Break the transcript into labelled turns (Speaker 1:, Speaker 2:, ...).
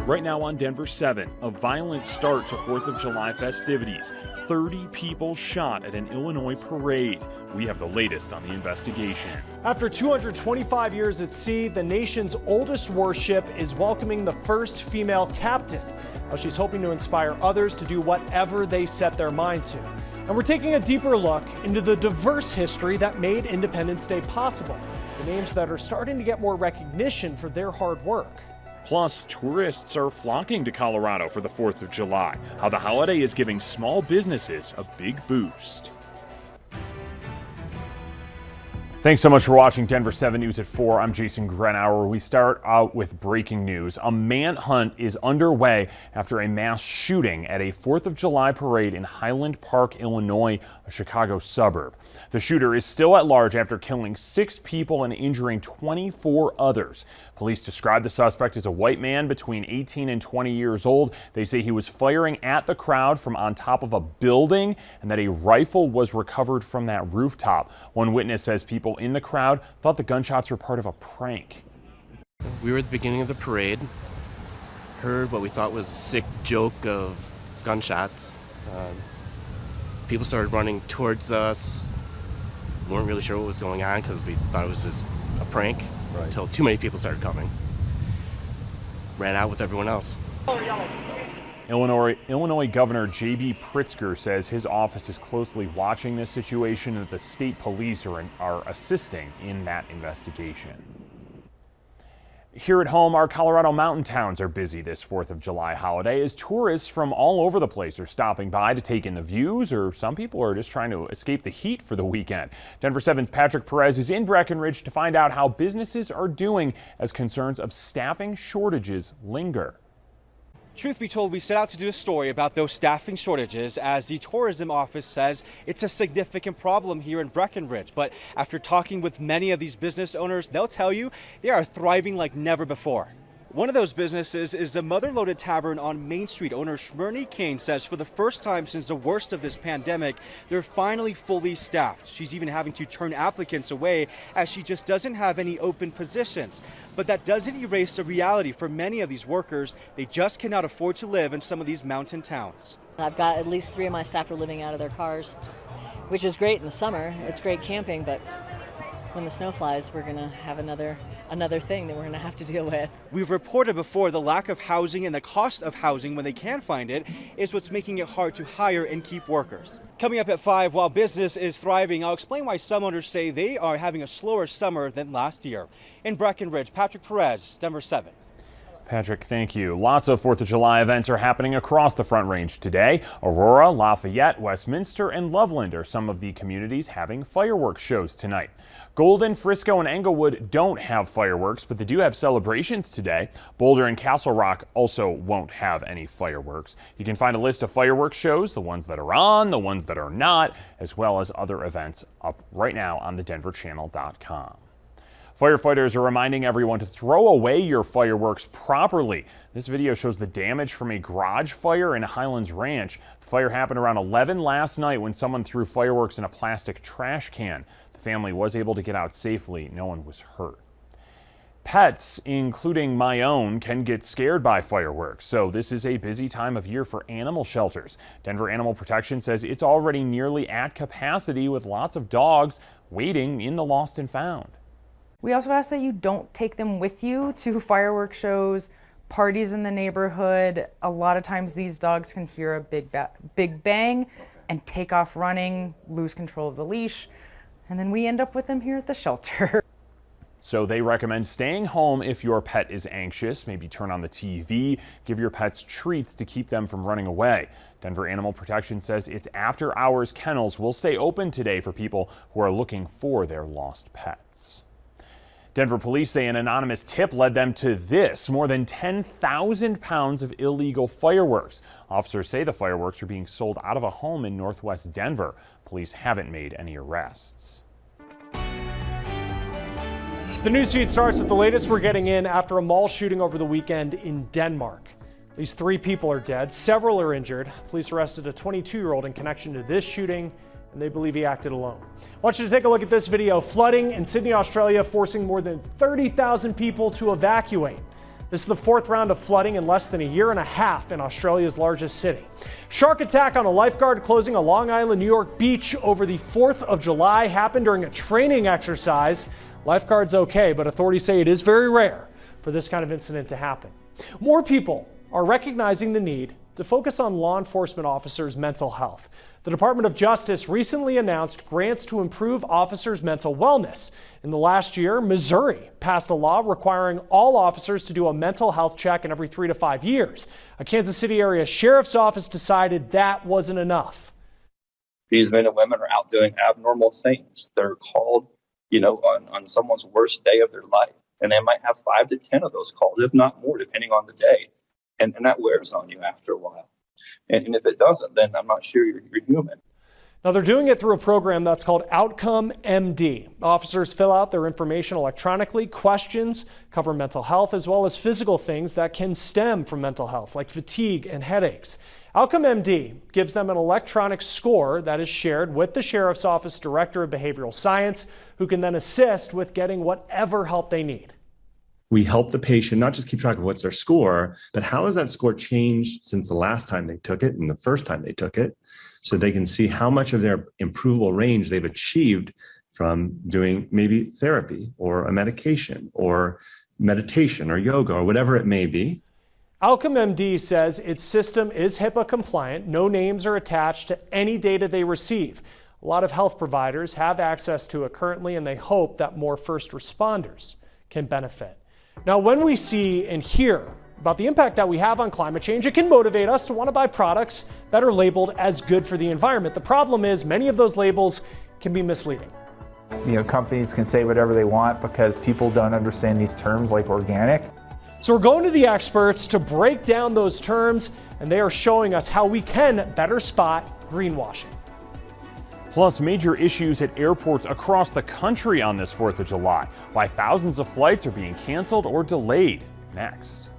Speaker 1: Right now on Denver 7, a violent start to 4th of July festivities. 30 people shot at an Illinois parade. We have the latest on the investigation.
Speaker 2: After 225 years at sea, the nation's oldest warship is welcoming the first female captain. Now she's hoping to inspire others to do whatever they set their mind to. And we're taking a deeper look into the diverse history that made Independence Day possible. The names that are starting to get more recognition for their hard work.
Speaker 1: Plus, tourists are flocking to Colorado for the 4th of July. How the holiday is giving small businesses a big boost. Thanks so much for watching Denver 7 News at 4. I'm Jason Grenauer. We start out with breaking news. A manhunt is underway after a mass shooting at a 4th of July parade in Highland Park, Illinois, a Chicago suburb. The shooter is still at large after killing 6 people and injuring 24 others. Police describe the suspect as a white man between 18 and 20 years old. They say he was firing at the crowd from on top of a building and that a rifle was recovered from that rooftop. One witness says people in the crowd thought the gunshots were part of a prank.
Speaker 3: We were at the beginning of the parade, heard what we thought was a sick joke of gunshots. People started running towards us. Weren't really sure what was going on because we thought it was just a prank until too many people started coming. Ran out with everyone else.
Speaker 1: Illinois Governor J.B. Pritzker says his office is closely watching this situation and that the state police are assisting in that investigation. Here at home, our Colorado mountain towns are busy this 4th of July holiday as tourists from all over the place are stopping by to take in the views, or some people are just trying to escape the heat for the weekend. Denver 7's Patrick Perez is in Breckenridge to find out how businesses are doing as concerns of staffing shortages linger.
Speaker 4: Truth be told, we set out to do a story about those staffing shortages as the tourism office says it's a significant problem here in Breckenridge. But after talking with many of these business owners, they'll tell you they are thriving like never before. One of those businesses is the Mother Loaded Tavern on Main Street. Owner Shmurny Kane says for the first time since the worst of this pandemic, they're finally fully staffed. She's even having to turn applicants away as she just doesn't have any open positions. But that doesn't erase the reality for many of these workers. They just cannot afford to live in some of these mountain towns.
Speaker 5: I've got at least 3 of my staff are living out of their cars, which is great in the summer. It's great camping, but when the snow flies, we're going to have another thing that we're going to have to deal with.
Speaker 4: We've reported before the lack of housing and the cost of housing when they can find it is what's making it hard to hire and keep workers. Coming up at 5, while business is thriving, I'll explain why some owners say they are having a slower summer than last year. In Breckenridge, Patrick Perez, Denver 7.
Speaker 1: Patrick, thank you. Lots of 4th of July events are happening across the Front Range today. Aurora, Lafayette, Westminster, and Loveland are some of the communities having fireworks shows tonight. Golden, Frisco, and Englewood don't have fireworks, but they do have celebrations today. Boulder and Castle Rock also won't have any fireworks. You can find a list of fireworks shows, the ones that are on, the ones that are not, as well as other events up right now on thedenverchannel.com. Firefighters are reminding everyone to throw away your fireworks properly. This video shows the damage from a garage fire in Highlands Ranch. The fire happened around 11 last night when someone threw fireworks in a plastic trash can. The family was able to get out safely. No one was hurt. Pets, including my own, can get scared by fireworks, so this is a busy time of year for animal shelters. Denver Animal Protection says it's already nearly at capacity with lots of dogs waiting in the lost and found.
Speaker 6: We also ask that you don't take them with you to fireworks shows, parties in the neighborhood. A lot of times these dogs can hear a big bang and take off running, lose control of the leash, and then we end up with them here at the shelter.
Speaker 1: So they recommend staying home if your pet is anxious. Maybe turn on the TV, give your pets treats to keep them from running away. Denver Animal Protection says its after-hours kennels will stay open today for people who are looking for their lost pets. Denver police say an anonymous tip led them to this, more than 10,000 pounds of illegal fireworks. Officers say the fireworks are being sold out of a home in northwest Denver. Police haven't made any arrests.
Speaker 2: The news feed starts with the latest we're getting in after a mall shooting over the weekend in Denmark. At least 3 people are dead, several are injured. Police arrested a 22-year-old in connection to this shooting, and they believe he acted alone. I want you to take a look at this video. Flooding in Sydney, Australia, forcing more than 30,000 people to evacuate. This is the fourth round of flooding in less than a year and a half in Australia's largest city. Shark attack on a lifeguard closing a Long Island, New York beach over the 4th of July happened during a training exercise. Lifeguards okay, but authorities say it is very rare for this kind of incident to happen. More people are recognizing the need to focus on law enforcement officers' mental health. The Department of Justice recently announced grants to improve officers' mental wellness. In the last year, Missouri passed a law requiring all officers to do a mental health check in every 3 to 5 years. A Kansas City area sheriff's office decided that wasn't enough.
Speaker 7: These men and women are out doing abnormal things. They're called, on someone's worst day of their life. And they might have 5 to 10 of those calls, if not more, depending on the day. And that wears on you after a while. And if it doesn't, then I'm not sure you're human.
Speaker 2: Now, they're doing it through a program that's called Outcome MD. Officers fill out their information electronically. Questions cover mental health as well as physical things that can stem from mental health, like fatigue and headaches. Outcome MD gives them an electronic score that is shared with the Sheriff's Office Director of Behavioral Science, who can then assist with getting whatever help they need.
Speaker 8: We help the patient not just keep track of what's their score, but how has that score changed since the last time they took it and the first time they took it, so they can see how much of their improvable range they've achieved from doing maybe therapy or a medication or meditation or yoga or whatever it may be.
Speaker 2: Outcome MD says its system is HIPAA compliant. No names are attached to any data they receive. A lot of health providers have access to it currently, and they hope that more first responders can benefit. Now, when we see and hear about the impact that we have on climate change, it can motivate us to want to buy products that are labeled as good for the environment. The problem is many of those labels can be misleading.
Speaker 9: Companies can say whatever they want because people don't understand these terms like organic.
Speaker 2: So we're going to the experts to break down those terms, and they are showing us how we can better spot greenwashing.
Speaker 1: Plus, major issues at airports across the country on this 4th of July. Why thousands of flights are being canceled or delayed. Next.